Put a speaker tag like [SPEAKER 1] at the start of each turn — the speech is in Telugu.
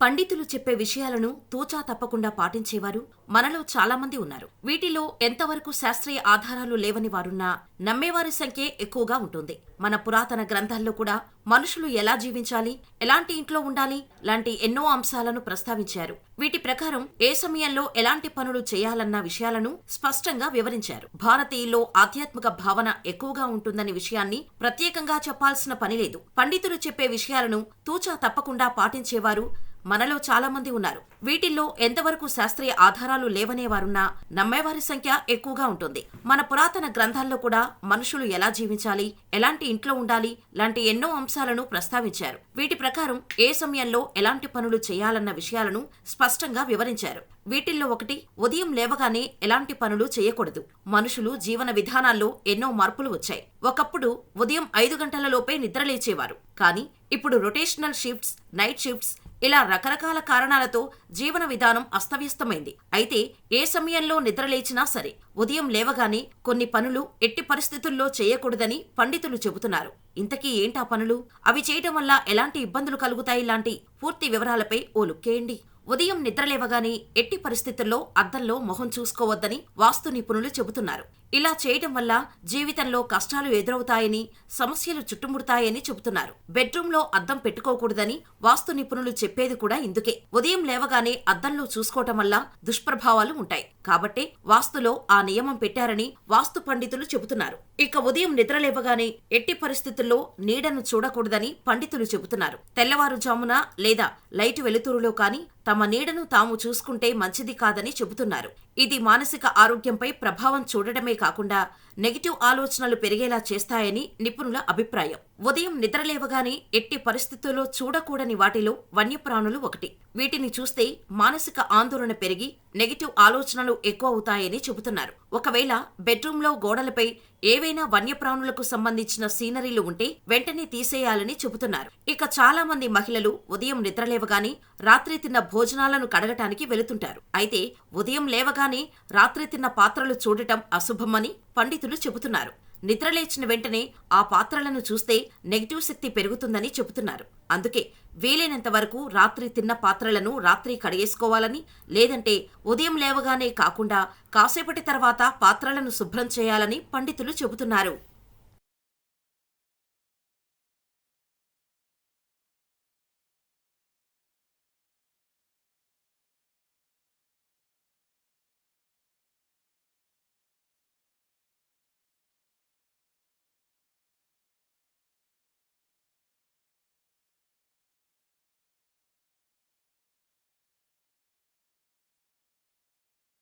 [SPEAKER 1] పండితులు చెప్పే విషయాలను తూచా తప్పకుండా పాటించేవారు మనలో చాలా మంది ఉన్నారు. వీటిలో ఎంతవరకు శాస్త్రీయ ఆధారాలు లేవని వారున్నా నమ్మేవారి సంఖ్యే ఎక్కువగా ఉంటుంది. మన పురాతన గ్రంథాల్లో కూడా మనుషులు ఎలా జీవించాలి, ఎలాంటి ఇంట్లో ఉండాలి లాంటి ఎన్నో అంశాలను ప్రస్తావించారు. వీటి ప్రకారం ఏ సమయంలో ఎలాంటి పనులు చేయాలన్న విషయాలను స్పష్టంగా వివరించారు. భారతీయుల్లో ఆధ్యాత్మిక భావన ఎక్కువగా ఉంటుందనే విషయాన్ని ప్రత్యేకంగా చెప్పాల్సిన పనిలేదు. పండితులు చెప్పే విషయాలను తూచా తప్పకుండా పాటించేవారు మనలో చాలా మంది ఉన్నారు. వీటిల్లో ఎంతవరకు శాస్త్రీయ ఆధారాలు లేవనేవారున్నా నమ్మేవారి సంఖ్య ఎక్కువగా ఉంటుంది. మన పురాతన గ్రంథాల్లో కూడా మనుషులు ఎలా జీవించాలి, ఎలాంటి ఇంట్లో ఉండాలి లాంటి ఎన్నో అంశాలను ప్రస్తావించారు. వీటి ప్రకారం ఏ సమయంలో ఎలాంటి పనులు చేయాలన్న విషయాలను స్పష్టంగా వివరించారు. వీటిల్లో ఒకటి, ఉదయం లేవగానే ఎలాంటి పనులు చేయకూడదు. మనుషులు జీవన విధానాల్లో ఎన్నో మార్పులు వచ్చాయి. ఒకప్పుడు ఉదయం 5 గంటలలోపే నిద్రలేచేవారు. కానీ ఇప్పుడు రొటేషనల్ షిఫ్ట్స్, నైట్ షిఫ్ట్స్ ఇలా రకరకాల కారణాలతో జీవన విధానం అస్తవ్యస్తమైంది. అయితే ఏ సమయంలో నిద్రలేచినా సరే ఉదయం లేవగానే కొన్ని పనులు ఎట్టి పరిస్థితుల్లో చేయకూడదని పండితులు చెబుతున్నారు. ఇంతకీ ఏంటా పనులు? అవి చేయటం వల్ల ఎలాంటి ఇబ్బందులు కలుగుతాయి లాంటి పూర్తి వివరాలపై ఓ లుక్కేయండి. ఉదయం నిద్రలేవగానే ఎట్టి పరిస్థితుల్లో అద్దంలో మొహం చూసుకోవద్దని వాస్తు నిపుణులు చెబుతున్నారు. ఇలా చేయటం వల్ల జీవితంలో కష్టాలు ఎదురవుతాయని, సమస్యలు చుట్టుముడతాయని చెబుతున్నారు. బెడ్రూమ్లో అద్దం పెట్టుకోకూడదని వాస్తు నిపుణులు చెప్పేది కూడా ఇందుకే. ఉదయం లేవగానే అద్దంలో చూసుకోవటం వల్ల దుష్ప్రభావాలు ఉంటాయి. కాబట్టే వాస్తులో ఆ నియమం పెట్టారని వాస్తు పండితులు చెబుతున్నారు. ఇక ఉదయం నిద్రలేవగానే ఎట్టి పరిస్థితుల్లో నీడను చూడకూడదని పండితులు చెబుతున్నారు. తెల్లవారుజామున లేదా లైటు వెలుతురులో కానీ తమ నీడను తాము చూసుకుంటే మంచిది కాదని చెబుతున్నారు. ఇది మానసిక ఆరోగ్యంపై ప్రభావం చూడటమే కాకుండా నెగిటివ్ ఆలోచనలు పెరిగేలా చేస్తాయని నిపుణుల అభిప్రాయం. ఉదయం నిద్రలేవగానే ఎట్టి పరిస్థితుల్లో చూడకూడని వాటిలో వన్యప్రాణులు ఒకటి. వీటిని చూస్తే మానసిక ఆందోళన పెరిగి నెగిటివ్ ఆలోచనలు ఎక్కువ అవుతాయని చెబుతున్నారు. ఒకవేళ బెడ్రూమ్లో గోడలపై ఏవైనా వన్యప్రాణులకు సంబంధించిన సీనరీలు ఉంటే వెంటనే తీసేయాలని చెబుతున్నారు. ఇక చాలా మంది మహిళలు ఉదయం నిద్రలేవగానే రాత్రి తిన్న భోజనాలను కడగటానికి వెళుతుంటారు. అయితే ఉదయం లేవగానే రాత్రి తిన్న పాత్రలు చూడటం అశుభమని పండితులు చెబుతున్నారు. నిద్రలేచిన వెంటనే ఆ పాత్రలను చూస్తే నెగిటివ్ శక్తి పెరుగుతుందని చెబుతున్నారు. అందుకే వీలైనంత వరకు రాత్రి తిన్న పాత్రలను రాత్రి కడిగేసుకోవాలని, లేదంటే ఉదయం లేవగానే కాకుండా కాసేపటి తర్వాత పాత్రలను శుభ్రం చేయాలని పండితులు చెబుతున్నారు.